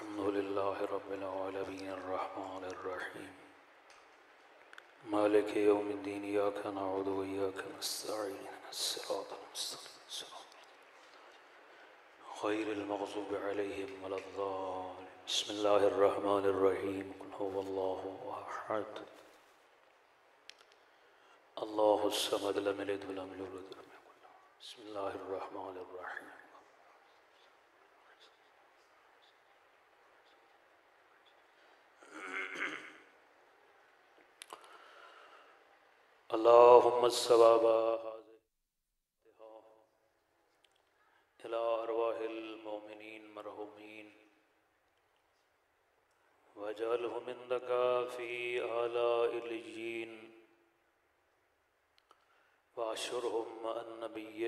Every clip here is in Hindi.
अल्हम्दुलिल्लाहि रब्बिल आलमीन अर्रहमानिर रहीम मालिकि यौमिद्दीन इय्याका नअबुदु व इय्याका नस्तईन इहदिनस सिरातल मुस्तक़ीम गैरिल मग़ज़ूबि अलैहिम वलद्दालिन बिस्मिल्लाहिर रहमानिर रहीम कुल हुवल्लाहु अहद अल्लाहुस समद लम यलिद व लम यूलद व लम यकुल लहु बिस्मिल्लाहिर रहमानिर रहीम अल्लाहुम्मा सवाबा इला अरवाहिल मोमिनीन मरहुमीन वजअलहुम इंदका फी आलाइल्लिय्यीन वाशुरहुम मअन नबिय्य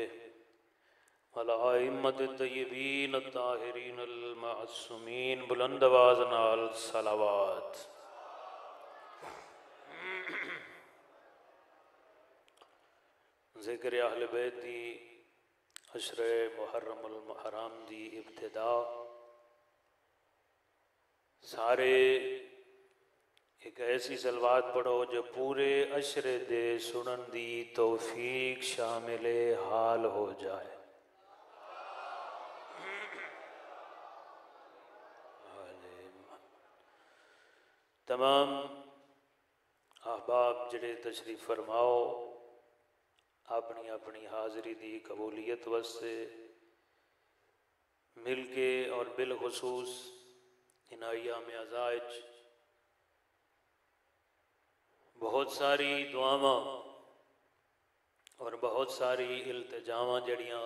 वल आइम्मतित तय्यबीन अत्ताहिरीन अल मासूमीन बुलंद आवाज़ नाल सलावत। ज़िक्र अहले बैत दी अशरे मुहर्रमुल हराम दी इब्तिदा सारे एक ऐसी सलवात पढ़ो जो पूरे अशरे दे सुनन दी तौफीक शामिल हाल हो जाए। तमाम अहबाब जड़े तशरीफ फरमाओ अपनी अपनी हाज़री दी कबूलियत वास्ते मिल के और बिलखुसूस इन अय्याम अज़ाइज बहुत सारी दुआवां और बहुत सारी इल्तिजावां जड़ियाँ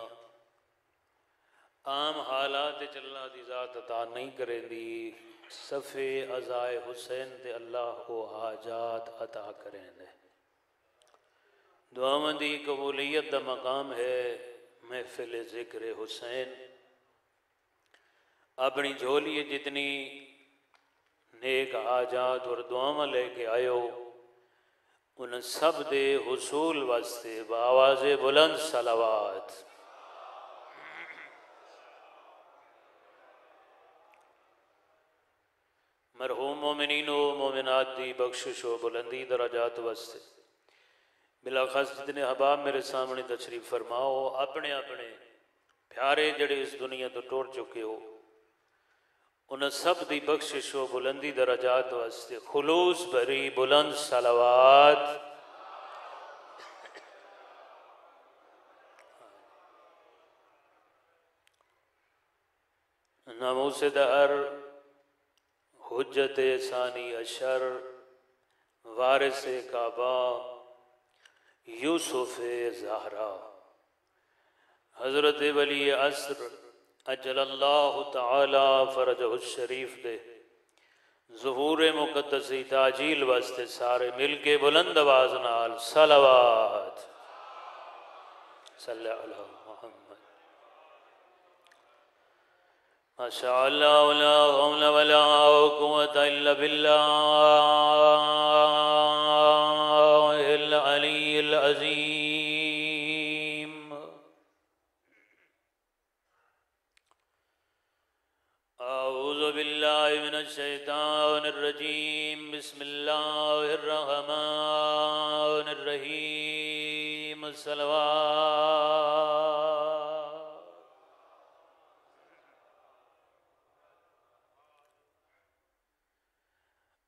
आम हालात अल्लाह दी ज़ात अता नहीं करेंदी सफ़े अज़ाए हुसैन ते अल्लाह को हाजात अता करेंदे। दुआवां दी कबूलियत दा मकाम है महफिल ज़िक्र हुसैन। अपनी झोली जितनी नेक हाजात और दुआवां लेके आयो उन सब दे हुसूल वास्ते बावाज़े बुलंद सलावात। मरहूम मोमिनीन व मोमिनात दी बख्शिश व बुलंदी दराजात वास्ते बिलाखास जितने अहबाब मेरे सामने तशरीफ फरमाओ अपने अपने प्यारे जड़े इस दुनिया तो टुर चुके हो उन सब दी बख्शिश व बुलंदी दराजात वास्ते खुलूस भरी बुलंद सलावात। नामूस दहर हुज्जत सानी अशर वारिस काबा यूसुफ ज़हरा हज़रत वली असर अजलल्लाहु तआला फ़रजहु शरीफ दे ज़ुहूर मुक़द्दस ताजील वास्ते सारे मिल के बुलंद आवाज़ नाल सलावत सल्लल्लाहु अलैहि मुहम्मद। माशा अल्लाह ला हौला वला कुव्वता इल्ला बिल्लाहिल अलीय्यिल अज़ीम। अऊज़ु बिल्लाहि मिनश शैतानिर रजीम बिस्मिल्लाहिर रहमानिर रहीम सलवात।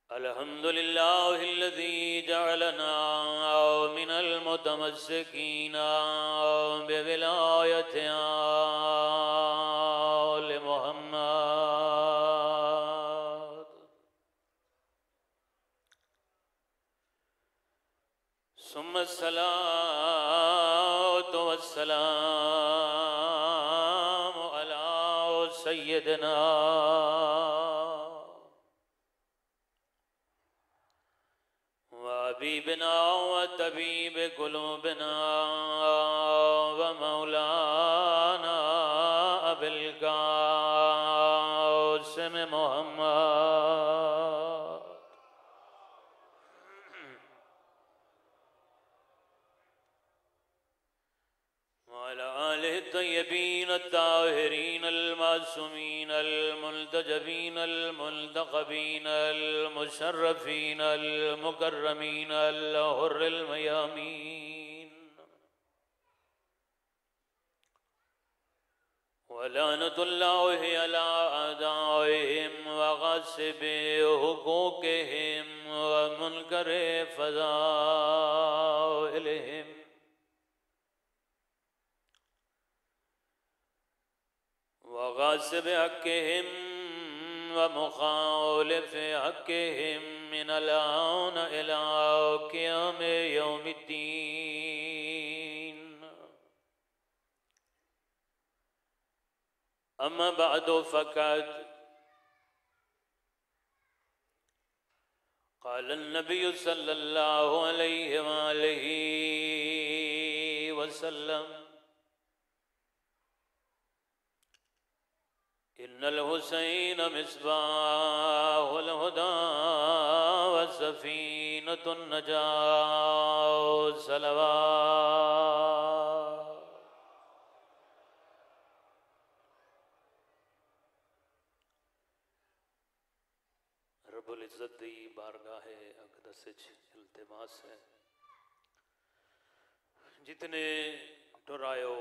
अल्हम्दुलिल्लाहिल्लज़ी जअलना मिनल मुतमस्सिकीना बिविलायति आले मुहम्मद। सुम्मा सलातु वस्सलामु अला सय्यिदिना हबीबना व तबीब कुलूबना व मौलाना अबिल कासिम मुहम्मद व अला आलिहि तय्यबीन अत्ताहिरीन अल मासूमीन अल मुल्तजबीन अल मुल्तक़बीन अल मुशर्रफीन अल मुकर्रमीन अल हुर्रिल मयामीन वलानतुल्लाहि अला अदाइहिम व गासिबि हुकूकिहिम व मुनकरि फ़ज़ाइलिहिम व गासिबि हक़्क़िहिम व मुख़ालिफ़ि हक़्क़िहिम मिनल आन इला क़ियामि यौमिद्दीन अम्मा बअदु फ़क़द क़ाल नबी सल्लल्लाहु अलैहि वसल्लम इन्नल हुसैन मिस्बाहुल हुदा व सफ़ीनतुन नजात सलवात रब्बुल इज़्ज़त दी बारगाह अक़दस इल्तिमास है जितने टुरायो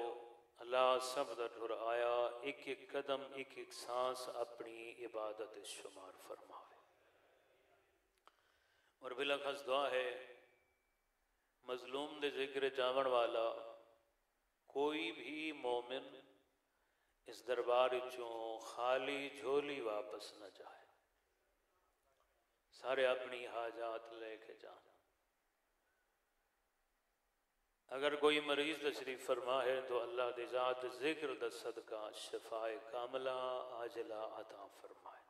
अल्लाह सब दा टुर आया एक एक कदम एक एक सांस अपनी इबादत शुमार फरमावे और बिलखस दुआ है मजलूम दे जिक्र जावन वाला कोई भी मोमिन इस दरबार चों खाली झोली वापस न जाए सारे अपनी हाजात लेके जान अगर कोई मरीज तशरीफ फरमा है तो अल्लाह दी ज़ात जिक्र द सदका शफाए कामला आजला अता फरमाए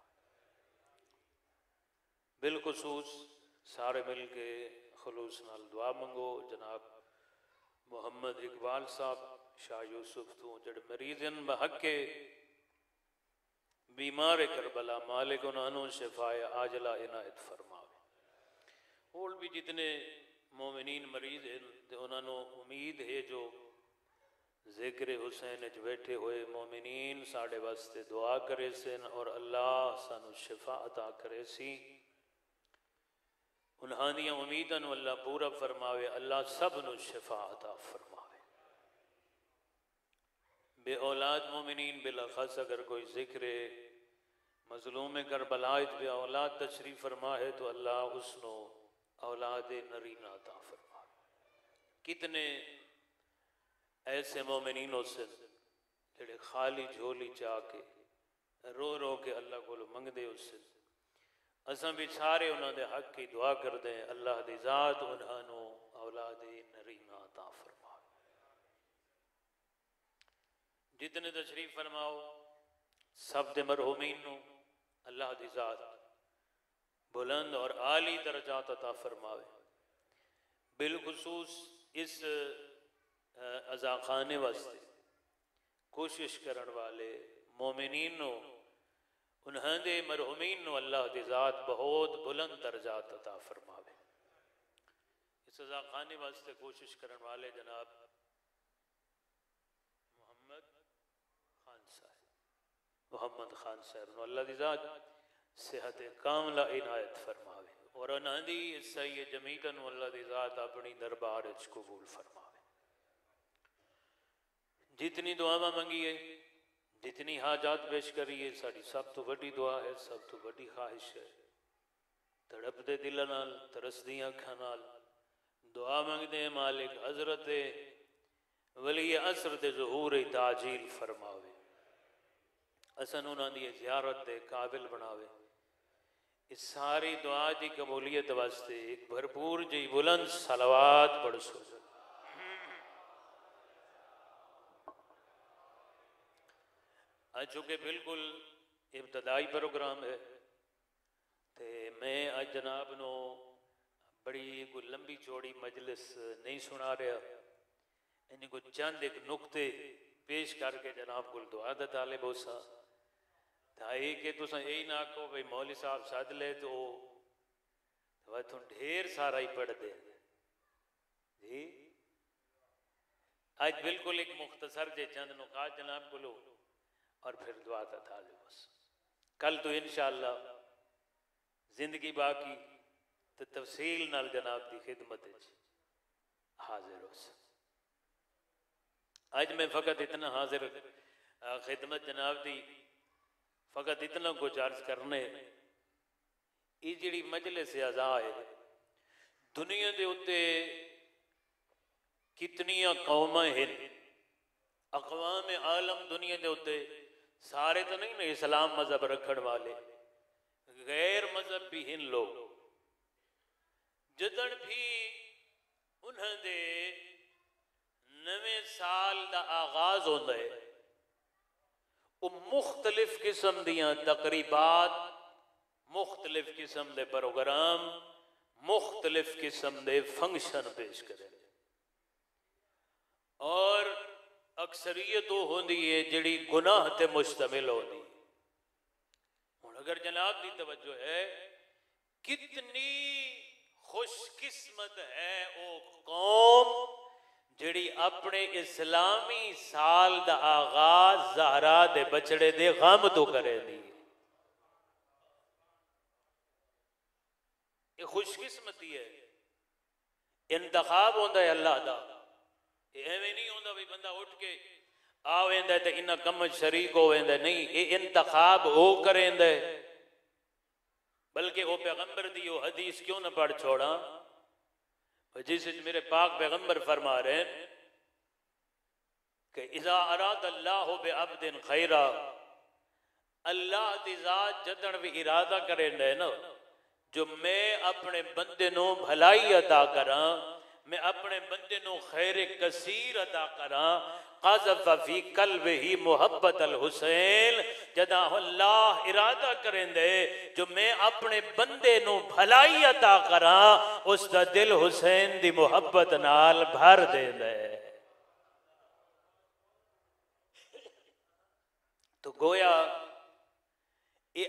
बिलखुसूस सारे मिल के खलूस नाल दुआ मंगो जनाब मोहम्मद इकबाल साहब शाह यूसुफ तो जड़े मरीजन बहके बीमार करबला मालिक उन्होंने शफाए आजला इनायत फरमावे और भी जितने मोमिनीन मरीज हैं तो उन्होंने उम्मीद है जो जिक्र हुसैन च बैठे हुए मोमिनीन साढ़े वास्ते दुआ करे सन और अल्लाह सानू शिफा अता करे सी उन्हां दियां उम्मीदां नू अल्लाह पूरा फरमावे अल्लाह सब नू शिफा अता फरमावे बे औलाद मोमिनीन बिलखस अगर कोई जिक्र मजलूम करबला बे औलाद तशरीफ फरमा है तो अल्लाह उसनो औलाद नरीना अता फरमा कितने ऐसे मोमिनीनों से जेड़े खाली झोली चा के रो रो के अल्लाह को मंगते उससे असां भी सारे उन्होंने हक की दुआ करते हैं अल्लाह दी ज़ात उन्होंने औलाद नरीना अता फरमा जितने तशरीफ फरमाओ सब दे मरहूमीन नू अल्लाह दी ज़ात बुलंद और आली दर्जात अता फरमावे बिलखुसूस इस अज़ाखाने वास्ते कोशिश करने वाले मोमिनीन उन्होंने मरहूमीन अल्लाह दी ज़ात बहुत बुलंद दर्जात अता फरमावे इस अज़ाखाने वास्ते कोशिश करने वाले जनाब मोहम्मद खान साहब अल्लाह दी ज़ात सेहत कामला इनायत फरमावे और उन्होंने सही जमीतन अल्लाह दी ज़ात अपनी दरबार कबूल फरमावे जितनी दुआवां मंगिए जितनी हाजात पेश करिए साड़ी सब तो वड्डी दुआ है सब तो वड्डी ख्वाहिश है तड़पदे दिल नाल तरसदी अखां नाल दुआ मंगदे मालिक हजरत वली असर दे ज़हूर ताजील फरमावे असन उन्होंने ज़ियारत दे काबिल बनावे इस सारी दुआ की कबूलियत वास्ते एक भरपूर जी बुलंद सलवात पढ़सो आज चूँकि बिल्कुल इब्तदाई प्रोग्राम है तो मैं आज जनाब नो बड़ी कोई लंबी चौड़ी मजलिस नहीं सुना रहा इन को चंद एक नुकते पेश करके जनाब को दुआ दा तालिब होसा ताई कि तुस यही ना आखो भाई मौली साहब सद ले तो तुम ढेर सारा ही पढ़ दे जी आज बिल्कुल एक मुख्तसर जे चंद नुकात जनाब को और फिर दुआ का ताल्लुक। बस कल तो इंशाअल्लाह जिंदगी बाकी तो तफसील नाल जनाब की खिदमत हाजिर हो। आज मैं फ़कत इतना हाजिर खिदमत जनाब की फ़कत इतना कुछ अर्ज करने, ये जी मजलिस अज़ा है दुनिया के उत्ते कितनियां कौमां हैं, अकवाम आलम दुनिया के उत्ते सारे तो नहीं ने इस्लाम मजहब रखने वाले, गैर मजहब भी हैं लोग। जदन भी उन्होंने नवे साल का आगाज होता है, वो मुख्तलिफ किस्म दियां तकरीबात, मुख्तलिफ किस्म के प्रोग्राम, मुख्तलिफ किस्म के फंक्शन पेश करें। और अक्सरियत वो होती है जिहड़ी गुनाह ते मुश्तमिल होती। हुण अगर जनाब की तवज्जो है, कितनी खुशकिस्मत है वो कौम जिहड़ी अपने इस्लामी साल का आगाज ज़हरा दे बछड़े दे गम तो करेगी। ये खुशकिस्मती है। इंतखाब होता है अल्लाह का, एवें नहीं होता भी बंदा उठ के आ वेंदा ते इन्ना कम शरीक हो वेंदा, नहीं, ये इंतखाब हो करेंदा। बल्कि वो पैगंबर दी वो हदीस क्यों ना पढ़ छोड़ा जिस मेरे पाक पैगंबर फरमा रहे हैं कि इज़ा अराद अल्लाह बि अब्दिन खैरा, अल्लाह दी ज़ात जदन भी इरादा करेंदा है ना, जो मैं अपने बंदे नू भलाई अता करा, मैं अपने बंदे नू खैर कसीर अता करा, क़ज़फ़ फ़ी क़ल्बिही मुहब्बत अल हुसैन, जदा अल्लाह इरादा करेंदे जो मैं अपने बंदे नू भलाई अता करा, उसका दिल हुसैन दी मुहब्बत नाल भर देंदा है। तो गोया ये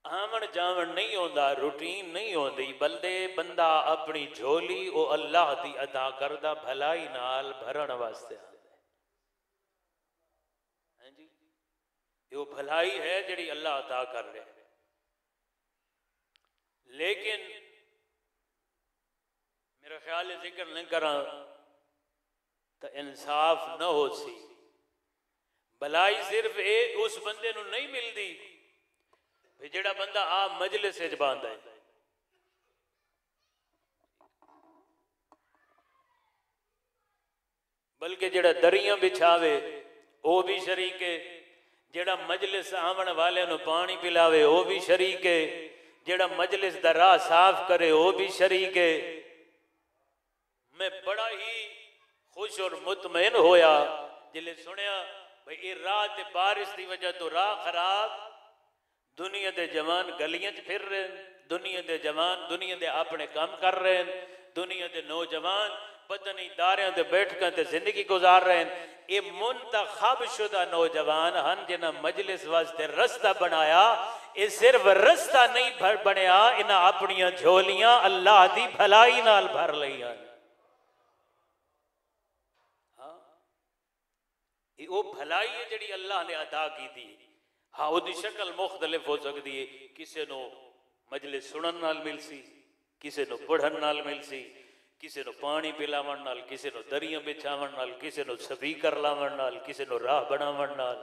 आमन जावन नहीं होता, रूटीन नहीं होती, बल्कि बंदा अपनी झोली वो अल्लाह की अदा करदा भलाई नाल भरन वास्ते आंदा है जी। ये भलाई है जिहड़ी अल्लाह अदा कर रहा है। लेकिन मेरा ख्याल है जिक्र नहीं करा तो इंसाफ न हो सी। भलाई सिर्फ ये उस बंदे नू नहीं मिलती जेड़ा बंदा आ मजलिस बांधा है, बल्कि जेड़ा दरियां बिछावे वो भी शरीक है, जेड़ा मजलिस आवन वाले नू पानी पिलावे वो भी शरीक है, जेड़ा मजलिस दा राह साफ करे वो भी शरीक है। मैं बड़ा ही खुश और मुतमईन होया जिले सुनिया भाई ये राह ते बारिश की वजह तो राह खराब, दुनिया के जवान गलियां च फिर रहे, दुनिया के जवान दुनिया के अपने काम कर रहे हैं, दुनिया के नौजवान पता नहीं दारियां ते बैठकां ते जिंदगी गुजार रहे हैं। ये मुंतखब शुदा नौजवान हन जिन्हें मजलिस वास्ते रस्ता बनाया। ये सिर्फ रस्ता नहीं बनया, इन्हें अपनियां झोलियां अल्लाह की भलाई नाल भर लिया। हाँ, वो भलाई है जिहड़ी अल्लाह ने अदा की थी। हाँ, वो शक्ल मुख्तलिफ हो सकती है, किसी को मजलिस सुनन नाल मिल सी, किसी को पढ़न नाल मिल सी, किसी को पानी पिलावन नाल, किसी को दरियां बिछावन नाल, किसी को स्पीकर लावन नाल, किसी को राह बनावन नाल।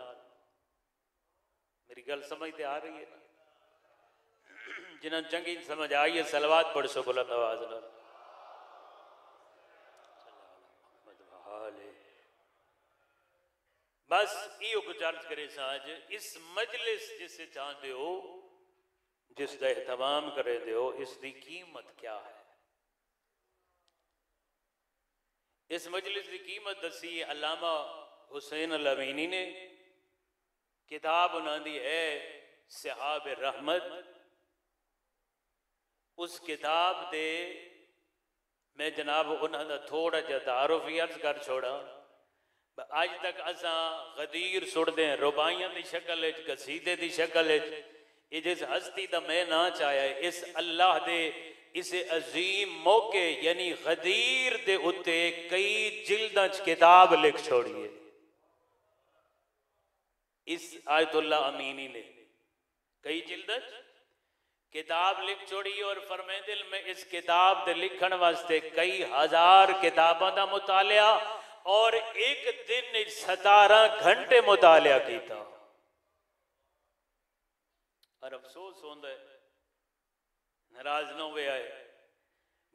मेरी गल समझते आ रही है ना? जिन्हें चंगी समझ आई है सलवात पढ़ सो बुलंद आवाज नाल। बस यो कुछ अर्ज करे साज इस मजलिस जिसे चाहते हो, जिसका एहतमाम करे हो, इसकी कीमत क्या है? इस मजलिस की कीमत दसी अल्लामा हुसैन अल-अमीनी ने, किताब उन्होंने है सहाब रहमत। उस किताब दे मैं जनाब उन्होंने थोड़ा जा तारुफ ही अर्ज कर छोड़ा। अज तक असा गदीर सुनते हैं रुबाइयां की शक्ल, कसीदे की शक्ल, जिस हस्ती का मैं ना चाहे इस अल्लाह दे इस अजीम मौके यानी गदीर दे उत्ते कई जिल्दां च किताब लिख छोड़िए। इस आयतुल्ला अमीनी ने कई जिल्दत किताब लिख छोड़ी और फरमेंदिल में इस किताब दे लिखण वास्ते कई हजार किताबां दा मुतालिया और एक दिन 17 घंटे मुतालिया किया। और अफसोस होंदा है, नाराज न हुए आए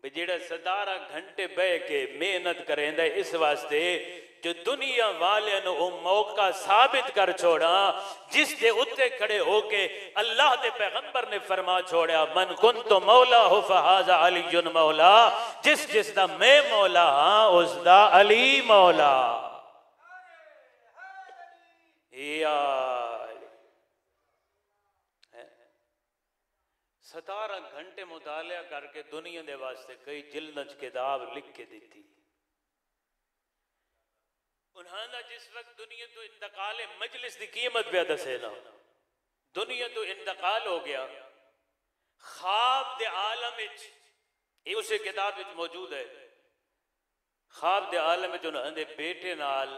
भी जेड़ा 17 घंटे बह के मेहनत करेंदा इस वास्ते जो दुनिया वाले वो मौका साबित कर छोड़ा जिस दे उत्ते खड़े होके अल्लाह दे पैगंबर ने फरमा छोड़ा मन कुंतु मौला हो फहाजा अलीयुन मौला, जिस जिस दा मैं मौला हाँ उस दा अली मौला। 17 घंटे मुतालिया करके दुनिया दे वास्ते कई जिल्दां किताब लिख के दी। उन्होंने जिस वक्त दुनिया तो इंतकाल मजलिस की कीमत पे दसे ना, दुनिया तो इंतकाल हो गया, ख्वाब दे आलम ये उस किताब मौजूद है। ख्वाब दे आलम उन्होंने बेटे नाल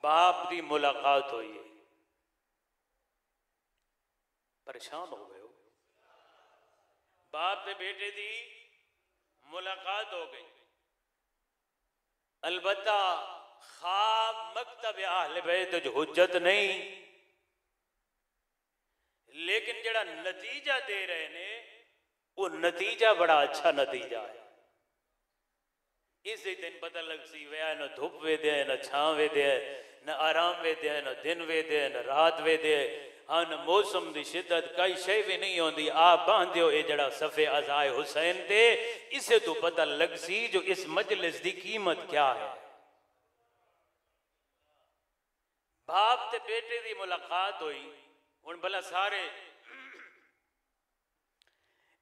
बाप की मुलाकात हुई है। परेशान हो गए, बाप दे बेटे की मुलाकात हो गई। अलबत्ता ख्वाब मकतब अहले बैत हुज्जत नहीं, लेकिन जड़ा नतीजा दे रहे ने वो नतीजा बड़ा अच्छा नतीजा है। इस दिन पता लग सी वया न धुप वे दे न छां वे दे न आराम वे दे न दिन वे दे न रात वे दे हाँ न मौसम की शिद्दत कई शे भी नहीं होती। आप बांधो ये जड़ा सफ़े अज़ाए हुसैन थे, इसे तो पता लग सी जो इस मजलिस की कीमत क्या है। बाप ते बेटे की मुलाकात हुई। हुण भला सारे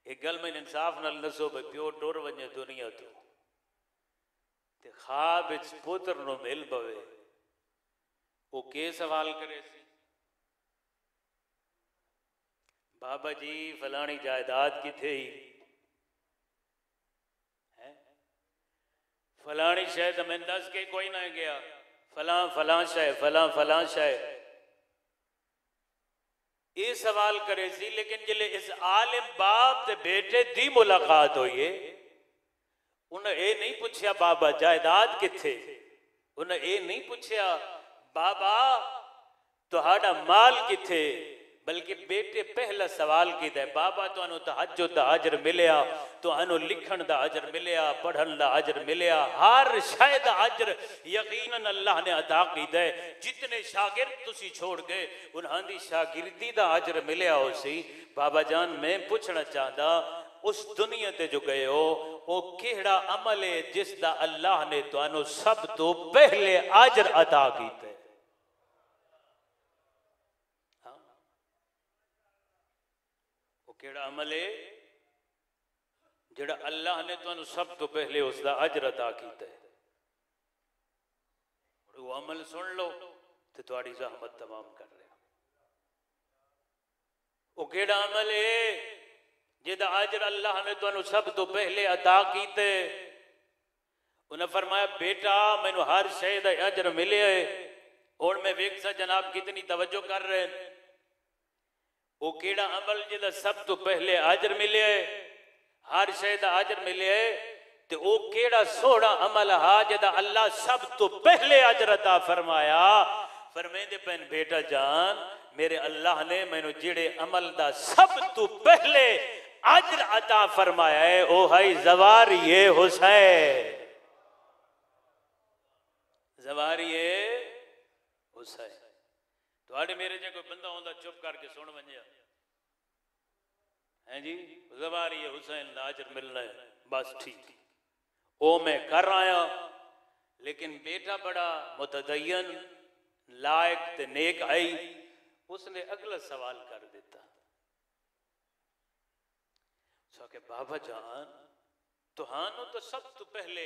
एक गल में इंसाफ नाल दसो भाई प्यो टुर वजे दुनिया तो ते ख्वाब विच पुत्र नूं मिल पवे, वो के सवाल करे सी बाबा जी फलानी जायदाद किथे ही है, फलानी शायद मैं दस के कोई ना गया, फलां फलां शाय फलां फलां शाय ये सवाल करे सी। लेकिन जिले इस आलिम बाप ते बेटे दी मुलाकात हुई है, उन्हें ये नहीं पूछया बाबा जायदाद किथे, उन्हें ये नहीं पूछया बाबा तुहाडा माल किथे, बल्कि बेटे पहला सवाल किया बाबा तुहानू तहज्जुद दा अजर मिलिया, तुहानू लिखण दा अजर मिलिया, पढ़न दा अजर मिलिया, हर शय दा अजर यकीनन अल्लाह ने अता कीता है। जितने शागिर्द तुसी छोड़ गए उन्हां दी शागिर्दी दा अजर मिलिया हो सी। बाबा जान मैं पूछना चाहता उस दुनिया ते जो गए हो वो केड़ा अमल है जिस दा अल्लाह ने तुहानू सब तो पहले अजर अता कीता है। केड़ा अमल है जेड़ा अल्लाह ने तुहानू सब तो पहले उसका अजर अता कीता है। वो अमल सुन लो तो तुहाडी ज़हमत तमाम कर रहा। वो केड़ा अमल है जिहदा अजर अल्लाह ने तुहानू सब तो पहले अता कीता है। उन्हें फरमाया बेटा मैनू हर शय दा अजर मिले और मैं वेख सा जनाब कितनी तवज्जो कर रहे हैं। वो केड़ा अमल जिहदा सब तो पहले अजर मिले, हर शय दा अजर मिले, ते वो केड़ा सोहना अमल हा जिहदा अल्लाह सब तो पहले अजर अता फरमाया। फरमांदे पैन बेटा जान मेरे अल्लाह ने मैनू जिहड़े अमल दा सब तो पहले अजर अता फरमाया है ओ है ज़वारिए हुसैन, ज़वारिए हुसैन। तुहाडे मेरे जे कोई बंदा होंदा चुप करके सुन वंजा है जी ज़वारिए हुसैन दा अजर मिलना है बस ठीक ओ मैं कर आया। लेकिन बेटा बड़ा मुतदय्यन लायक ते नेक आई, उसने अगला सवाल कर दिता के बाबा जान तुहानू तो सब तो पहले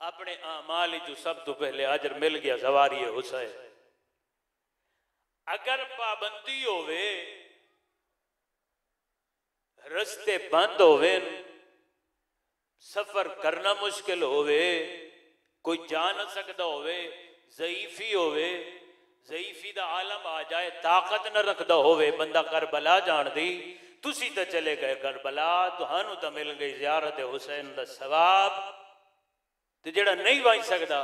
अपने आमाल जो सब तो पहले अजर मिल गया ज़वारिए हुसैन। अगर पाबंदी होवे, रस्ते बंद होवे, सफर करना मुश्किल होवे, कोई जा न सकता होवे, ज़ईफी होवे, ज़ईफ़ी दा आलम आ जाए, ताकत न रखदा होवे बंदा करबला जान दी, तुसी तो चले गए करबला, तुहानू तो मिल गई ज़ियारत हुसैन दा सवाब, ते जेड़ा नहीं वाई सकदा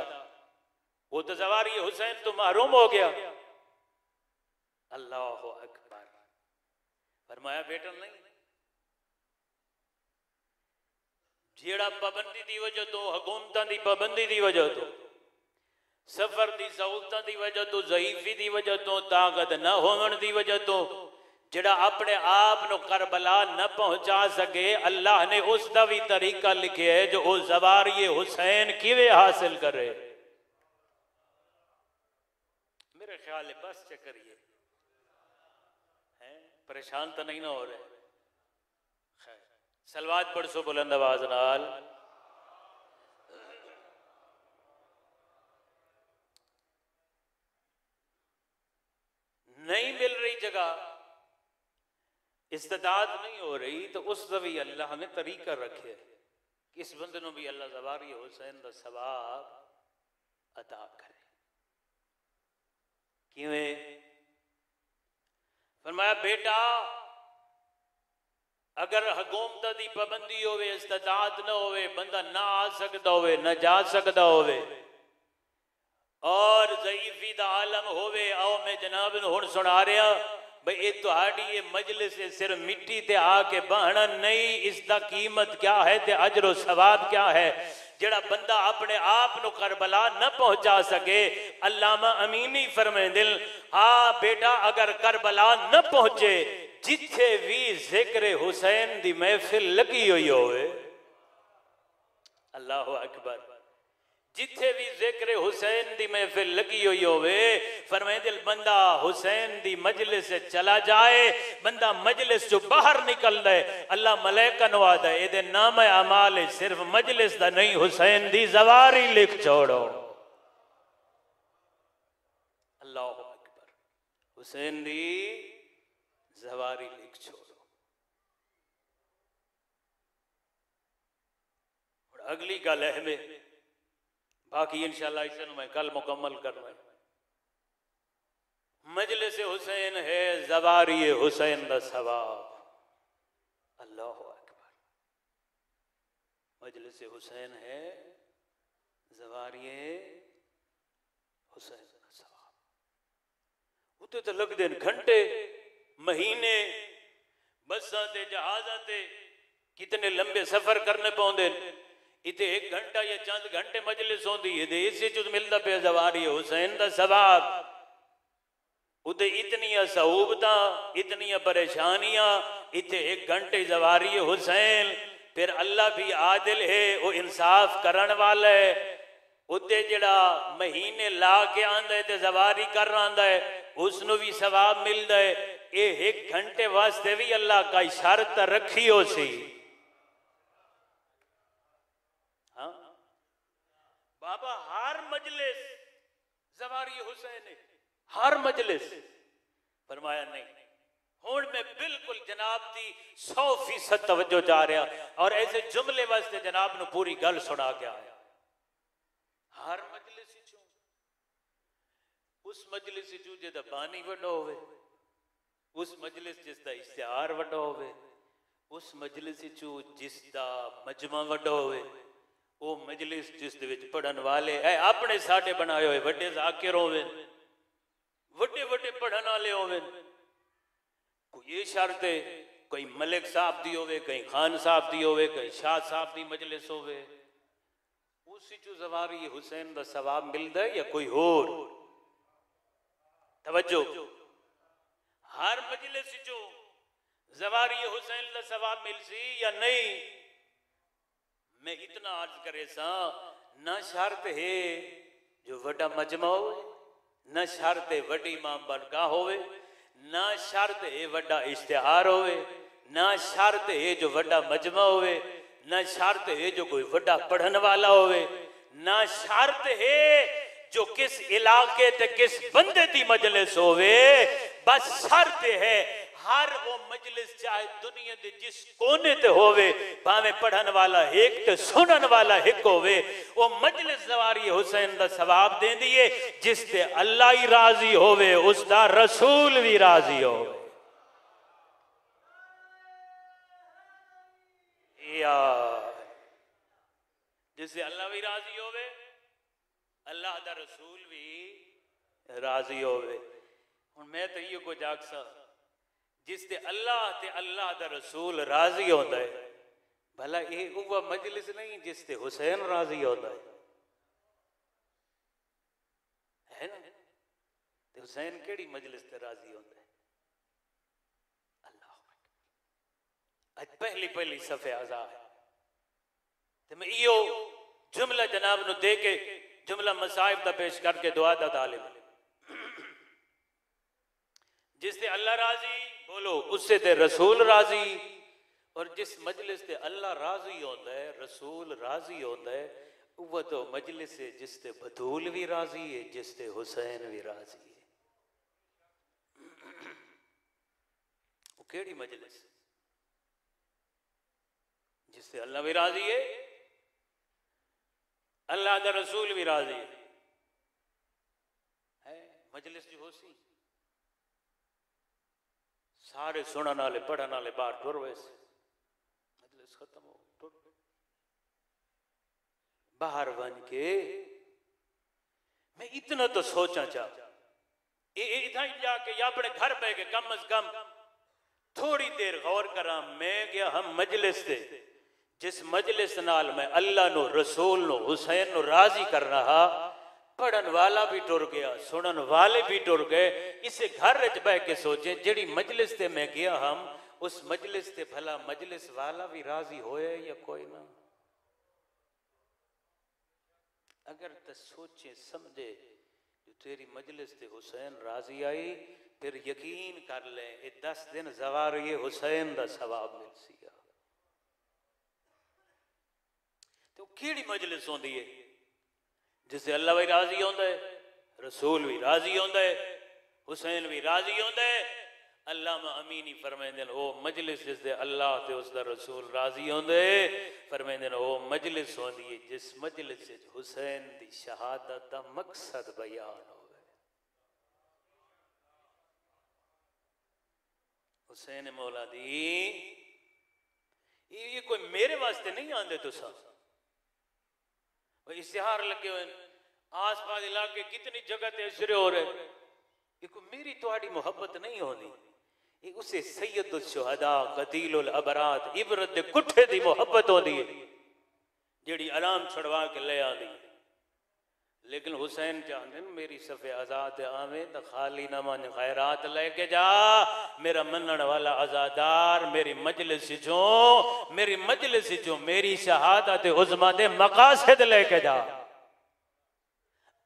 वो तो ज़वारी हुसैन तो महरूम हो गया। अल्लाह अकबर। फरमाया बेटा नहीं, जेड़ा पाबंदी की वजह तो, हुकूमतां दी पाबंदी की वजह तो, सफर की सहूलतां की वजह तो, ज़ईफ़ी की वजह तो, ताकत न होने की वजह तो जेड़ा अपने आप को करबला न पहुंचा सके, अल्लाह ने उसका भी तरीका लिखे है जो वो ज़वारी हुसैन किवें हासिल करे। मेरे ख्याल है बस चक्करिए हैं, परेशान तो नहीं ना हो रहे। सलवात पढ़ सो बुलंद आवाज नाल। नहीं मिल रही जगह, इस्तिताअत नहीं हो रही, तो उसका भी अल्लाह ने तरीका रखे कि इस बंदे को भी अल्लाह ज़वारी हुसैन का सवाब अता करे। किवें? फरमाया बेटा अगर हुकूमत की पाबंदी होवे, इस्तिताअत न होवे, बंदा ना आ सकता होवे, न जा सकता होवे, और ज़ईफ़ी दा आलम होवे, आओ मैं जनाब नूं हुण सुना रहा भाई ये तुहाडी ये मजलिस सिर्फ मिट्टी ते आके बहना नहीं, इसका कीमत क्या है ते अजर सवाब क्या है। जेड़ा बंदा अपने आप को करबला न पहुंचा सके, अल्लामा अमीनी फरमांदे हाँ बेटा अगर करबला न पहुंचे, जिथे भी जिक्र हुसैन दी महफिल लगी हुई होवे, अल्लाह अकबर, जिथे भी जिक्र हुसैन दी महफिल लगी हुई होवे, फरमांदे बंदा हुसैन दी मजलिस से चला जाए, बंदा मजलिस जो बाहर निकल दे, अल्लाह मलैका नवादा है ये नाम अमाल सिर्फ मजलिस दा नहीं, हुसैन दी ज़वारी लिख छोड़ो। अल्लाह अकबर, हुसैन दी ज़वारी लिख छोड़ो। और अगली गल है में बाकी इंशाअल्लाह इसे मैं कल मुकम्मल करना है। मजलिस हुसैन है ज़वारी हुसैन दा सवाब। अल्लाह अकबर, मजलिस हुसैन है ज़वारी हुसैन दा सवाब। उते तो लगदे घंटे महीने, बसां ते जहाज़ां ते कितने लंबे सफर करने पौंदे। इतने एक घंटा या चंद घंटे मजलिस होती है, इसे चुज मिलता पे ज़वारी हुसैन दा सवाब। उते इतनियां सहूबतां, इतनियां परेशानियां, इतने एक घंटे ज़वारी हुसैन। फिर अल्लाह भी आदिल है, वो इंसाफ करन वाला है। उते जड़ा महीने ला के आंदा है ते ज़वारी कर आंदा है, उसनों भी सवाब मिलता है। ये एक घंटे वास्ते भी अल्लाह का शर्त रखी हो सी। हाँ बाबा, हर मजलिस ज़वारी हुसैन है, हर मजलिस। फरमाया नहीं, हुण मैं बिल्कुल जनाब दी 100% तवज्जो जा रहा, और ऐसे जुमले वास्ते जनाब नूं पूरी गल सुना के आया। हर मजलिस चो, उस मजलिस चो जिहदा बानी वड्डा होवे, उस मजलिस जिसका इश्तिहार वड्डा होवे, उस मजलिस चो जिसका मजमा वड्डा होवे, वो मजलिस जिस दे विच पढ़न वाले है अपने साडे बनाए हुए वड्डे ज़ाकिर होवे, वड्डे वड्डे पढ़न वाले होवे। कोई ये शर्त है कोई मलिक साहब दी होवे, कहीं खान साहब दी होवे, कहीं शाह साहब दी मजलिस होवे, उसी चो ज़वारी हुसैन दा सवाब मिलदा है या कोई होर? तवज्जो, हर मजलिस चो ज़वारी हुसैन दा सवाब मिलसी या नहीं? मैं इतना अर्ज करे सा, ना शर्त है जो वड्डा मजमा होवे, ना शर्त है वड्डी इमाम बारगाह होवे, ना शर्त है वड्डा इश्तिहार होवे, ना शर्त है जो वड्डा मजमा होवे, ना शर्त है जो कोई वड्डा पढ़न वाला होवे, ना शर्त है जो किस इलाके ते किस बंदे दी मजलिस होवे। बस शर्त है हर वो मजलिस चाहे दुनिया दे जिस कोने ते होवे, भावे पढ़न वाला एक ते सुनन वाला एक होवे, वो मजलिस सवारी हुसैन दा सवाब देंदी है। जिस ते अल्लाह ही राजी होवे उसदा रसूल भी राजी होवे। जिससे अल्लाह भी राजी होवे, अल्लाह दा रसूल भी राजी होवे। हुण मैं तो इहो कुछ आखसा, जिसते अल्लाह ते अल्लाह दा रसूल राजी होंदा है, भला ये वो मजलिस नहीं जिसते हुसैन राजी होता है ना? ते हुसैन केड़ी मजलिस ते राजी होता है? अल्लाह आज पहली पहली सफे आजा है। ते मैं इहो जुमला जनाब नु दे के जुमला मसाइब दा पेश करके दुआ दा तालिब, जिससे अल्लाह राजी बोलो उससे ते रसूल राजी। और जिस मजलिस से अल्लाह राजी होता है, रसूल राजी होता है, वो तो मजलिस है जिससे बतूल भी राजी है, जिससे हुसैन भी राजी है। वो केड़ी मजलिस जिससे अल्लाह भी राजी है, अल्लाह दा रसूल भी राजी है। मजलिस जो होसी सारे सुनने वाले पढ़ने वाले बाहर टुर वैसे, मजलिस खत्म हो टुर बाहर बन के मैं इतना तो सोचा चाह इतना जाके या अपने घर पे के कम अज कम थोड़ी देर गौर करा। मैं गया हम मजलिस से, जिस मजलिस नाल मैं अल्लाह नो रसूल नो हुसैन नो राजी कर रहा, पढ़न वाला भी टुर गया, सुनन वाले भी टुर गए। इसे घर च बह के सोचे जेड़ी मजलिस से मैं गया हम उस मजलिस से भला मजलिस वाला भी राजी होए या कोई ना। अगर तो सोचे समझे जो तेरी मजलिस से हुसैन राजी आई, फिर यकीन कर ले 10 दिन जवार ये हुसैन दा सवाब मिल सिया। तो केड़ी मजलिस होंदी है जिससे अल्लाह भी राजी होता है, रसूल भी राजी होता है, हुसैन भी राजी होता है। अल्लामा अमीनी फरमाइंदे ओ मजलिस जिससे अल्लाह ते उसदा रसूल राजी होंदे, फरमाइंदे ओ मजलिस होंदी है जिस मजलिस विच हुसैन दी शहादत दा मकसद बयान होवे। हुसैन मौला दी ये कोई मेरे वास्ते नहीं आंदे, तुसा इश्तिहार लगे हुए आस पास इलाके कितनी जगह ते इशरे हो रहे, ये कोई मेरी तुम्हारी मोहब्बत नहीं होनी, ये उसे सैयद शुहदा कतीलुल अबरात इबरत दे कुठे दी मोहब्बत होती है जेड़ी आराम छड़वा के ले आती। लेकिन हुसैन चाहते मेरी सफ़े आजाद आवे तो खाली ना मन खैरात लेके जा, मेरा मनन वाला आजादार मेरी मजलिस जो मेरी शहादत उज़्मा दे मकासद लेके जा।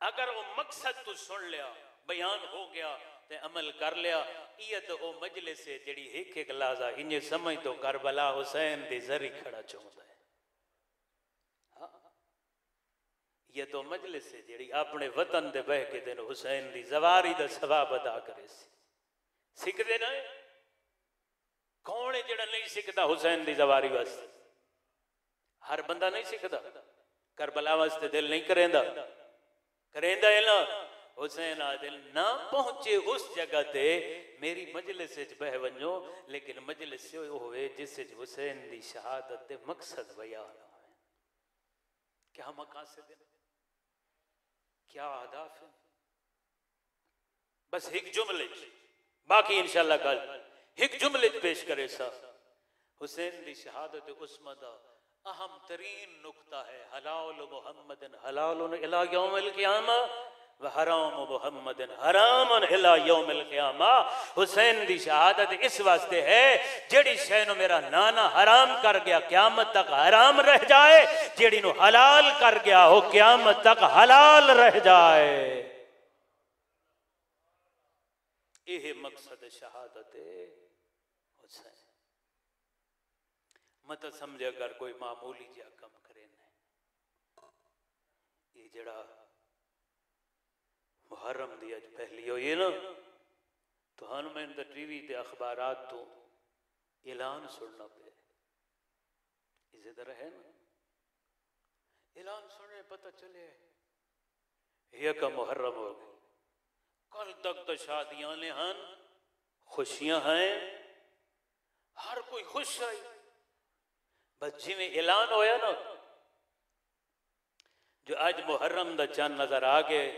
अगर वो मकसद तू सुन लिया, बयान हो गया ते अमल कर लिया, ये तो वो मजलिस है जेड़ी एक एक लाजा इन्हें समझ तो करबला हुसैन दी जरी खड़ा चाहता है। ये तो मजलिस है जेड़ी अपने वतन दे बह के दिन हुसैन दी जवारी दा सवाब अदा करे। सिखदे ना कौन है जेड़ा नहीं सिखदा हुसैन दी जवारी वास्ते? हर बंदा नहीं सिखदा, करबला वास्ते दिल नहीं करेंदा, करेंदा है ना। हुसैन आ दिल ना पहुंचे उस जगह ते मेरी मजलिस विच बह वञो, लेकिन मजलिस होवे जिस विच हुसैन दी शहादत दे मकसद बयान होवे। क्या मकासद है, क्या अहदाफ है? बस एक जुमले, बाकी इंशाअल्लाह कल एक जुमले पेश करे सा। हुसैन दी शहादत उस्मा दा अहम तरीन नुक्ता है हलाल मुहम्मदन हलाल इला यौमिल क़ियामा व हराम मुहम्मदन हरामन इला यौमिल क़ियामा। हुसैन दी शहादत इस वास्ते है जेड़ी शै नु मेरा नाना हराम कर गया क़यामत तक हराम रह जाए, जेड़ी नु हलाल कर गया हो क़यामत तक हलाल रह जाए। यह मकसद शहादत हुसैन। मत समझे अगर कोई मामूली जा कम करे नहीं, ये जड़ा मुहर्रम दी अज पहली हुई है ना, तो हम मैं टीवी के अखबारात तो ऐलान सुनना पे इसी तरह है ना, ऐलान सुनने पता चले ये का मुहर्रम हो गई, कल तक तो शादियां ने हन, खुशियां हैं, हर कोई खुश है। बस जिमें ऐलान होया ना जो आज मुहर्रम दा चंद नजर आ गए,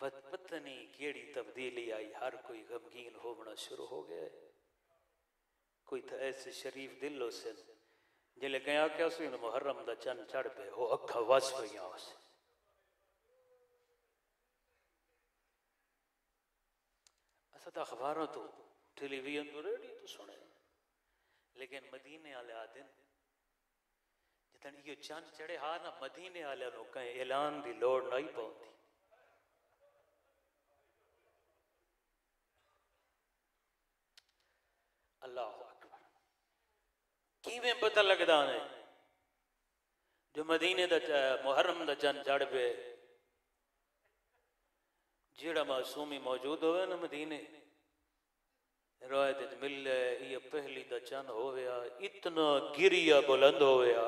पता नहीं केड़ी तब्दीली आई, हर कोई गमगीन होना शुरू हो गया। कोई तो ऐसे शरीफ दिल हो सन जिले गया क्या सी मुहर्रम दा चंद चढ़ पे हो अखा वस गई उस असा तो अखबारों तो टेलीविजन तो रेडियो तो सुने, लेकिन मदीने वाले आदि जितन यो चंद चढ़े हा ना मदीने वाले कहीं ऐलान की लोड़ नहीं पौती। अल्लाह अकबर, किवें पता लगदा है जो मदीने दा मुहर्रम दा चंद चढ़ पे, जेड़ा मासूमी मौजूद होवे ना मदीने रवायत मिले ये पहली दा चंद होया, इतना गिरिया बुलंद होया,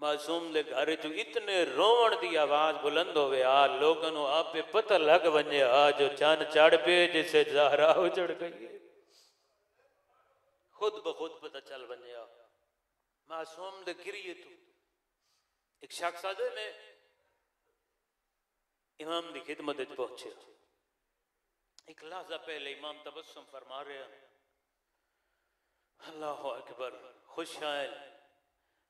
मासूम दे घर चो इतने रोवण दी आवाज बुलंद होया, लोगों को आपे पता लग वने जो चंद चढ़ पे जिसे ज़हरा उजड़ गई, खुद ब खुद पता चल वने मासूम दे गिरिए तो एक शख्स आदे में इमाम की खिदमत पहुंचे, एक लहजा पहले इमाम तबस्सुम फरमा रहे हैं, अल्लाह अकबर, खुश आए,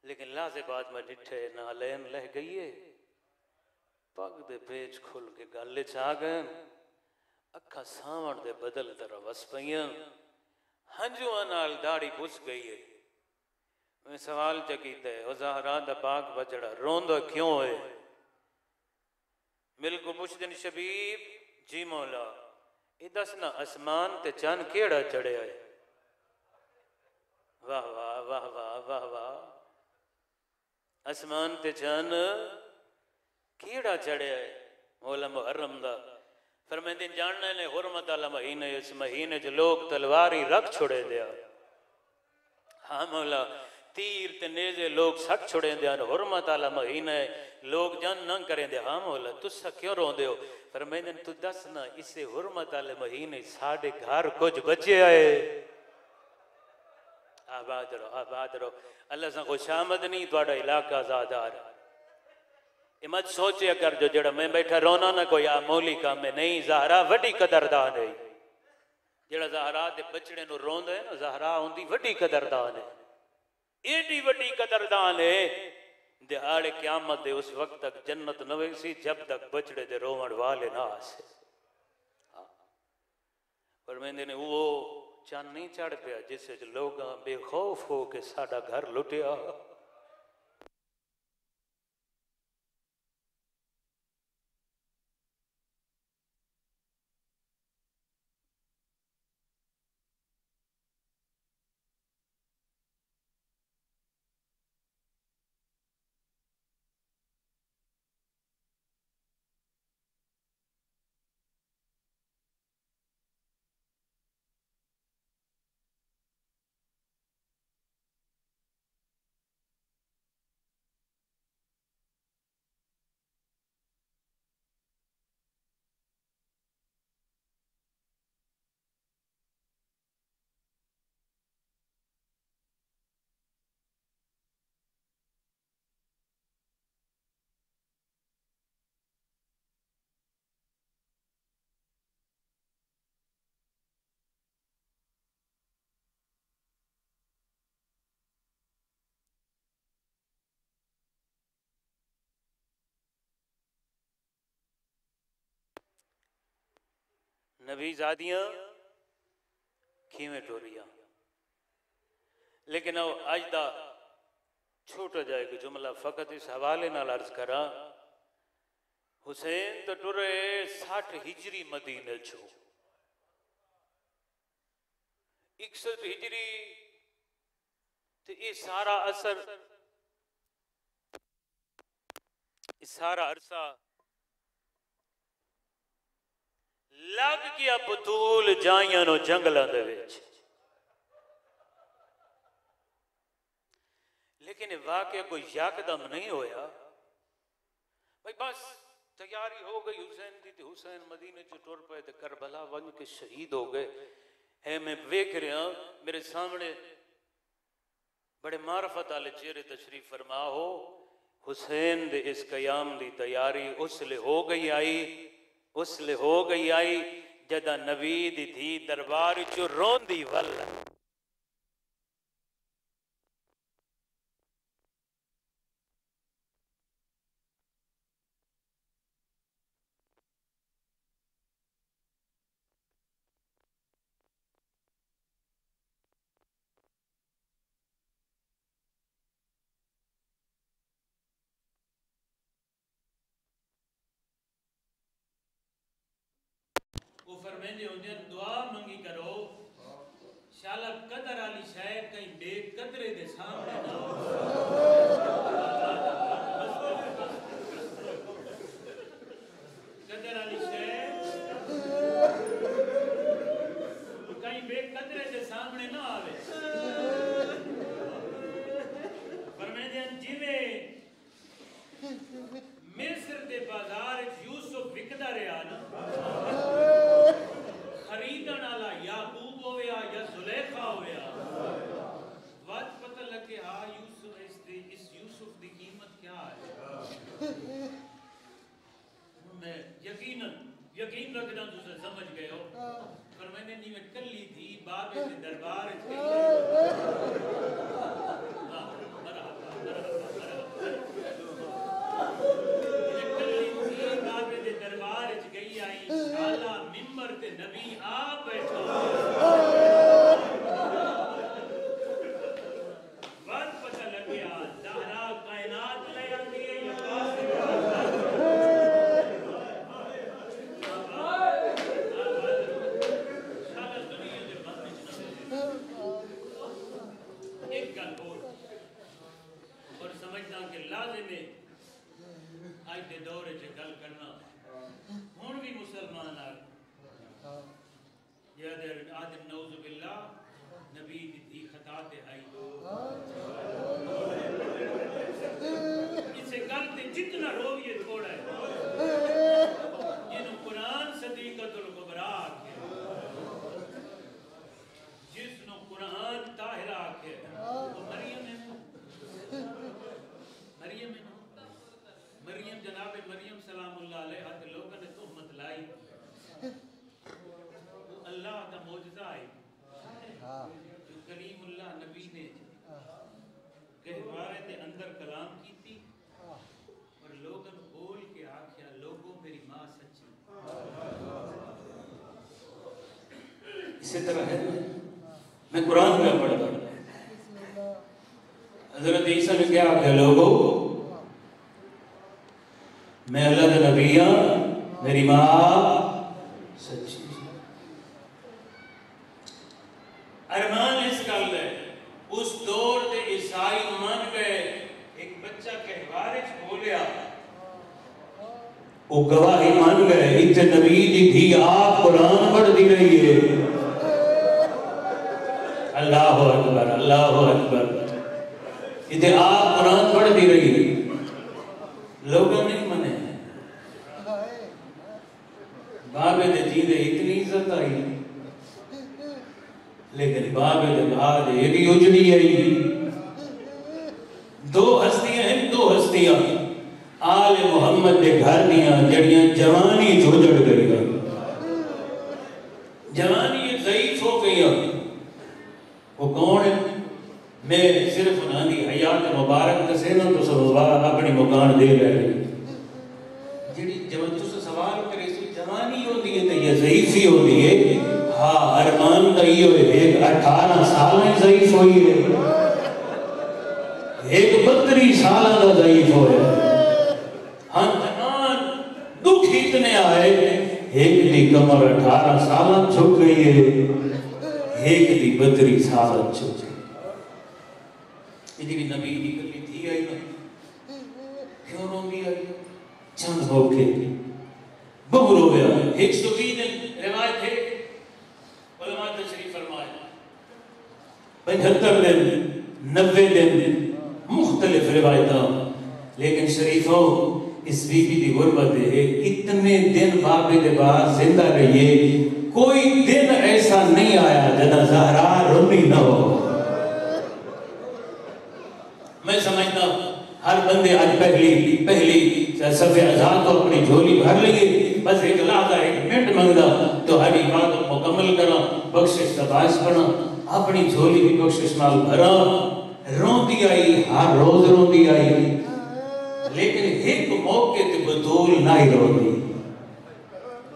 लेकिन लहजे बाद में डिठे नालैन लह गई है, पग दे पेच खुल के गल च आ गए, अखा सावण दे बदल तरह वस पईयां, हंजुआ नाल दाढ़ी पुस गई है। मैं सवाल चकीते ओ ज़हरा दा पाक बचड़ा रोंदा क्यों है? मिल को पुछदन शबीब जी मौला ये दस ना आसमान ते चंद केड़ा चढ़िया है? वाह वाह वाह वाह वाह वाह, आसमान ते चंद केड़ा चढ़िया है? मौला मुहर्रम दा फरमाते जानने ने हुरमत वाला महीना, इस महीने च लोग तलवार ही रख छोड़े दिया। हाँ मौला, तीर ते नेज़े लोग सक छोड़े दिया, हुरमत वाला महीना है, लोग जन न करें दे। हाँ मौला, तुसा क्यों रोंदे हो? फरमाते तू दस ना इसे हुरमत वाले महीने साढ़े घर कुछ बचे आए। आबाद रहो आबाद रहो, अल्लाह सा खुशामद नहीं, थोड़ा इलाका आजादार है। मत सोचे अगर जो जड़ा मैं बैठा रोना ना कोई मामूली काम में नहीं, ज़हरा वड्डी कदरदान है। जड़ा ज़हरा दे बचड़े नु रोंदा है ना, ज़हरा उनकी वड्डी कदरदान है, एडी वड्डी कदरदान है। दिहाड़े क़यामत दे उस वक्त तक जन्नत न वेसी जब तक बचड़े दे रोवण वाले ना आसे। पर मैंने ने वो चंद नहीं चढ़ पाया जिस लोग बेखौफ हो के साडा घर लुटिया। नबीजादियां किवें टोरियां, लेकिन अज का छोटा जाए कि जुमला फकत इस हवाले नाल अर्ज करा। हुसैन तो टुरे 60 हिजरी मदीने छो, 61 हिजरी तो ये सारा असर सारा अरसा लग गया बतूल जाइयां नो जंगलों दे विच। लेकिन वाकया कोई यकदम नहीं होया भाई, बस तैयारी हो गई हुसैन दी, हुसैन मदीने च टुर पे ते करबला वन के शहीद हो गए। है मैं वेख रहा मेरे सामने बड़े मार्फत वाले चेहरे तशरीफ फरमा हो। हुसैन दे इस कयाम दी तैयारी उसले हो गई आई, उसले हो गई आई जदा नबी दी थी दरबार चो रोंदी वल। वो फरमाते होंगे दुआ मंगी करो शाला कदर वाली शय कहीं बेकदरे दे सामने ना हो। कदर वाली शय कहीं बेकदरे दे सामने ना आवे। फरमाते जिवें मिस्र के बाजार यूसुफ विकदा रहा ना, खरीदन वाला याकूब होया या जुलेखा होया, वत पता लगे हाँ यूसुफ इस यूसुफ की कीमत क्या है। मैं यकीन रखना तुझे समझ गए हो। पर मैंने नी में कली थी बाबे के दरबार नबी आप बैठो बात पता लग गया ज़हरा कायनात ले आती है ये एक गल और समझना कि लाजिम है आज के दौर च गल करना। हुण भी मुसलमान आ आदम नौजुबिल्लाह नबी दी खता ते आई इसे गल ते जितना रोविए थोड़ा है। जिन्हों कुरान सदीकतुल कुबरा आखे, जिसनो कुरान ताहिरा आखे वो मरियम है। मरियम जनाब मरियम सलामुल्लाह अलैहा ते लोगों ने तोहमत लाई अल्लाह का मौजज़ा है। जो कलीमुल्लाह नबी ने गहवारे के अंदर कलाम की थी और लोगन बोल के आख्या लोगों मेरी माँ सच्ची। इसी तरह है मैं कुरान में पढ़ता हूँ हज़रत ईसा ने क्या आख्या लोगों मैं अल्लाह का नबी हां मेरी माँ सच्ची। अरमान इस गल है उस दौर के ईसाई मान गए एक बच्चा कहवारे बोलिया वो गवाही मान गए इतने नबी दी थी आप कुरान पढ़ती रही है। अल्लाह अकबर इतने आप कुरान पढ़ती रही है। लोगों ने मने बाबे दे जी दे इतनी इज्जत आई लेकिन बाबे के बाद एडी उजड़ी आई। दो हस्तियां आले मोहम्मद के घर दियां जड़ियां जवानी उजड़ गई, जवानी ज़ईफ हो गई। वो कौन है? मैं सिर्फ उन्होंने हयात मुबारक दसे ना तो अपनी मुकान दे रहे जी जब तुस सवाल करे जवानी होती है तो ये ज़ईफी होती है। हाँ अरमान का ये एक 18 साल में ज़ईफ हुई है, एक 32 साल का ज़ईफ होया। हाँ जवान दुख इतने आए एक दी कमर 18 साल झुक गई है, एक दी 32 साल झुक गई। इतनी नबी की गली थी आई ना क्यों रोंदी आई चंद होके बहु रोया 120 दिन रिवायत है उलमा तशरीफ फरमाए 75 दिन 90 दिन मुख्तलिफ रिवायत, लेकिन शरीफों इस बीबी की गुरबत है इतने दिन बाबे के बाद जिंदा रहिए, कोई दिन ऐसा नहीं आया जदा ज़हरा रोनी न हो। मैं समझता हर बंदे आज पहली सफे आजाद को अपनी झोली भर लिए, बस एक लादा एक मिनट मंगदा तो हरी इबादत मुकम्मल करा, बख्शिश का बायस बना, अपनी झोली भी बख्शिश नाल भरा। रोंदी आई, हर रोज रोंदी आई, लेकिन एक मौके ते बतूल नहीं रोंदी।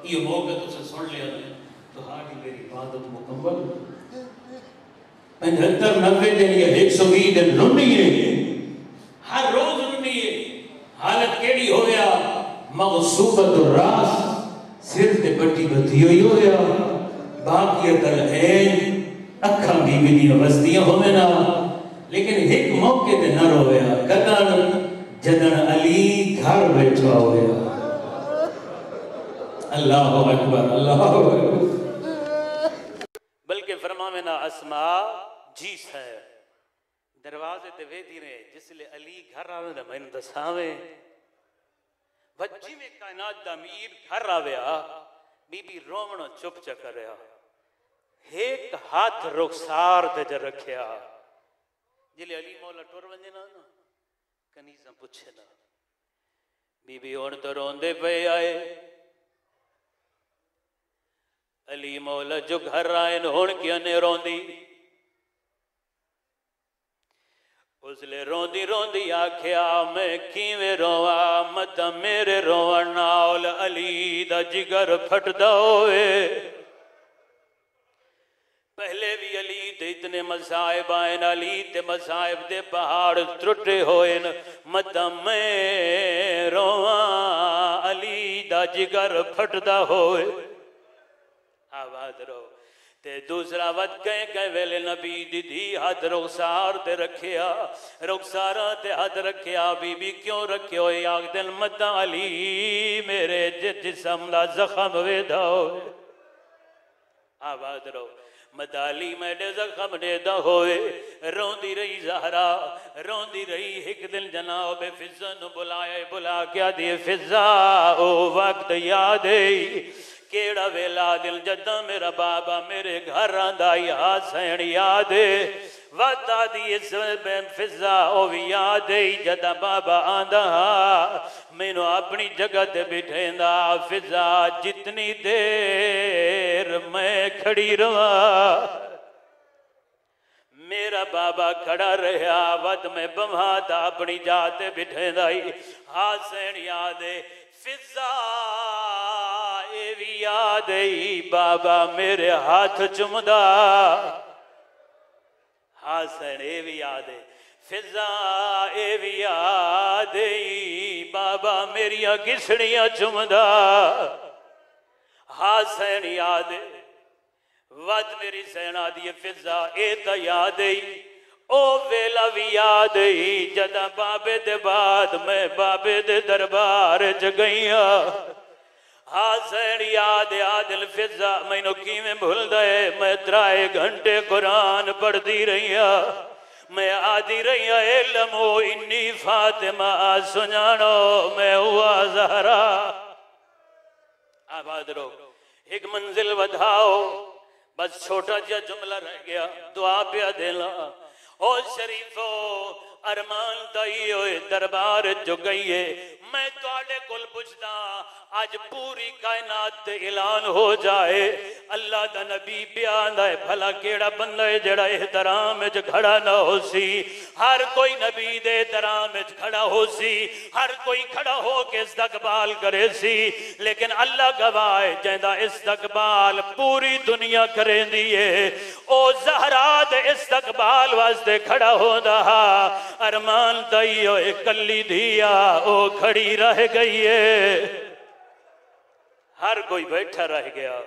ये मौका तुझे सुन लिया तो हारी मेरी इबादत मुकम्मल। 75 90 दिन या 120 दिन रोंदी है, हर रोज रोंदी है। हालत केड़ी हो गया मगसूबत रास, सिर ते पट्टी बधी हुई हो गया, बाकियत ऐन अखा बीबी दी वस्तियां होवे ना, लेकिन एक मौके ते न रोया कदन जदन अली घर बैठा होया। अल्लाह अकबर अल्लाह अकबर। बल्कि फरमावे ना अस्मा जी है दरवाजे ते वेदी ने जिसले अली घर आवे ना मैनू दसावे वज्जी में कायनात दा अमीर घर आया, बीबी रोवण चुप चकरिया, एक हाथ रुखसार ते ज रखिया। जिले अली मौला टुर वंजे ना कनीजा पुछे ना बीबी हुण तो रोंदे पे आए, अली मौला जो घर आए हुण क्यों ने रोंदी? उसले रोंदी रोंदी आख्या मैं किवें रोवा, मत मेरे रोवण नाल अली दा जिगर फटदा होए। पहले भी अली ते इतने मसाइब आए, अली ते मसाइब दे पहाड़ त्रुटे होए, मत मैं रोवा अली दा जिगर फटदा होए। आवाज रो ते दूसरा वद कह वेले नबी दीदी हाथ रुखसार ते रखिया, रुखसारा ते हाथ रखिया। बीबी क्यों रखियो? आग दिल मत अली मेरे जिस्म दा जख्म वेदा होए। आवाज रो मदाली मेरे जख्म देदा होए। रोंदी रही ज़हरा, रोंदी रही। एक दिन जनाब फिजा नु बुलाया, बुला क्या दिए फिजा ओ वक्त याद है केड़ा वेला दिल जदा मेरा बाबा मेरे घर आंदा याद सैन याद वत आदि इस फिजा ओ भी याद है जदा बाबा आंदा मैनू अपनी जगह ते बिठेंदा। फिजा जितनी देर मैं खड़ी रहा मेरा बाबा खड़ा रहा, वत में बवा दा अपनी जात बिठेंदा ही। हासैन याद है फिजा ए भी याद ही बाबा मेरे हाथ चुमदा। हासैन ए भी याद है फिजा ए भी याद ही बाबा मेरिया घिसड़ियां चुमदा। हासैन याद है वत मेरी सेना दी फिजा ए तो याद ही ओ वेला भी याद ही जदा बाबे दे बाद मैं बाबे दे दरबार च गईया। हासैन याद आदिल फिजा मैनू किवें भुलदा है। मैं 3 घंटे कुरान पढ़ती रही, मैं आदि रही इल्मो इन्नी फातिमा सुजानो मैं हुआ ज़हरा। आबाद रो एक मंजिल वधाओ, बस छोटा जा जुमला रह गया, दुआ पिया देला। ओ शरीफो अरमान दई होए दरबार जो गई है। मैं तुहाडे कोल पुछदा आज पूरी कायनात ते ऐलान हो जाए अल्लाह दा नबी बयान है भला केड़ा बंदा है जेड़ा एहतराम विच खड़ा ना हो सी। हर कोई नबी दे एहतराम विच खड़ा हो सी, हर कोई खड़ा हो के इस्तकबाल करे सी, लेकिन अल्लाह गवाह है जिंदा इस्तकबाल पूरी दुनिया करेंदी है ओ ज़हरा दे इस्तकबाल वास्ते खड़ा होंदा। अरमान दई होए कल्ली दिया ओ खड़ी रह गई है। हर कोई बैठा रह गया,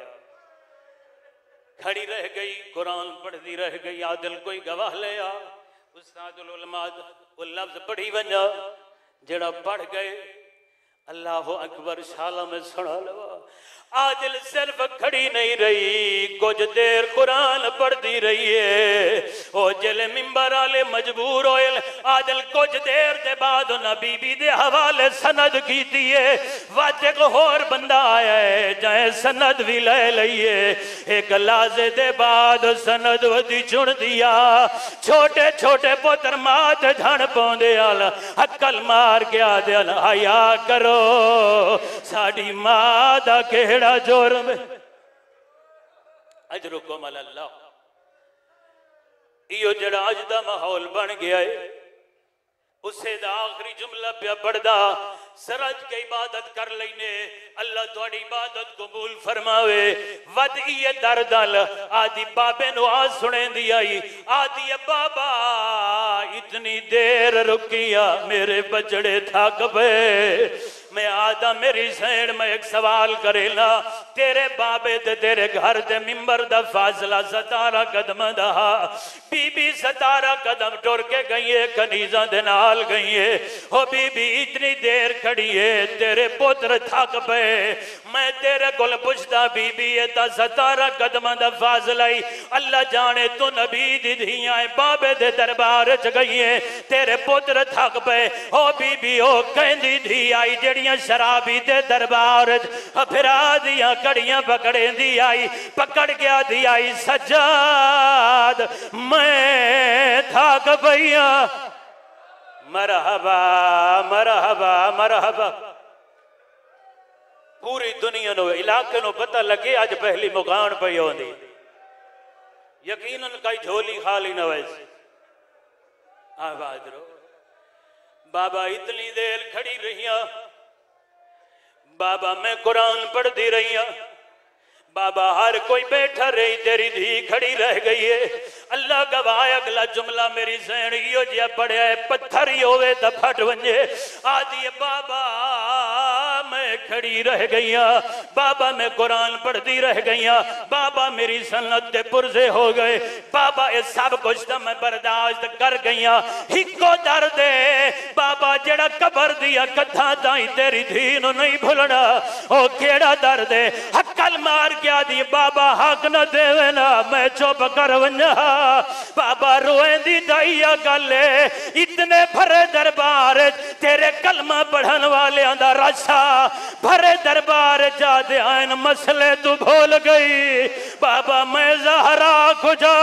खड़ी रह गई, कुरान पढ़ती रह गई। आदिल कोई गवाह लिया उस्तादुल उलमा वो लफ्ज पढ़ी वजा जेड़ा पढ़ गए अल्लाह अकबर शाला में सुना लवा। आदिल सिर्फ खड़ी नहीं रही, कुछ देर कुरान पढ़ती रही है। ओ जिले मिंबर वाले मजबूर होए, आदिल कुछ देर के बाद उन्हें बीबी दे हवाले सनद की है। वज एक होर बंदा आया है, चाहे सनद भी ले लईए। एक लाजे दे बाद सनद वधी चुन दिया। छोटे छोटे पुत्र मात झण पाउंदे आल अक्ल मार के आदे आल हया करो, साड़ी मां दा केड़ा जुर्म। अजरुकुम अल्लाह, इहो जड़ा अज दा माहौल बन गया है, उसे दा आखिरी जुमला पिया पढ़दा, सरज के इबादत कर लेने, अल्लाह तुहाडी इबादत कबूल फरमावे। वद ये दर्दल आदि बाबे नु आ सुनेंदी आई, आदि बाबा इतनी देर रुकिया, मेरे बचड़े थक पे। मैं आदा मेरी सैन में एक सवाल करेला, तेरे बाबे ते तेरे घर दे मिंबर दा फासला 17 कदम दा। बीबी 17 कदम टुर के गई है, कनीजा दे नाल गई है। ओ बीबी इतनी देर खड़ी है, तेरे पुत्र थक पे। मैं तेरे कोल पुछदा बीबी ये ता 17 कदम दा फासला ही, अल्लाह जाने तू नबी दी धियां बाबे दे दरबार च गई है, तेरे पुत्र थक पे। ओ बीबी ओ कहंदी धी आई जेड़ियां शराबी दे दरबार च फिरा दियां कड़ियां पकड़ेंदी आई, पकड़ के आदी आई सज्जाद मैं थक पईया। मरहबा मरहबा मरहबा। पूरी दुनिया नो इलाके नो पता लगे अज पहली मुकान पई होंदी, यकीनन कई झोली खाली न वैसे। आवाज रो बाबा इतनी देर खड़ी रही, बाबा मैं कुरान पढ़ती रही, बाबा हर कोई बैठा रही, तेरी धी खड़ी रह गई है। अल्लाह गवाह अगला जुमला मेरी सैन इहो जिहा पढ़िया है, पत्थर ही होवे तो फट वंजे। आदि बाबा मैं खड़ी रह गई, बाबा मैं कुरान पढ़ती रह गई, बाबा मेरी सन्नत दे पुरजे हो गए, बाबा ये सब कुछ तो मैं बर्दाश्त कर गई। हिको दर्द है बाबा जेड़ा कबर दिया कथा ताई तेरी धी नू नहीं भुलना, ओ केड़ा दर्द है। हकल मार क्या दी बाबा हक न देवे ना, मैं चुप कर वंजा। बाबा रोएंदी दाइया गल इतने भरे दरबार तेरे कलमा पढ़न वाले दा रसा, भरे दरबार जादे आन मसले तू भूल गई। बाबा मैं ज़हरा खुजा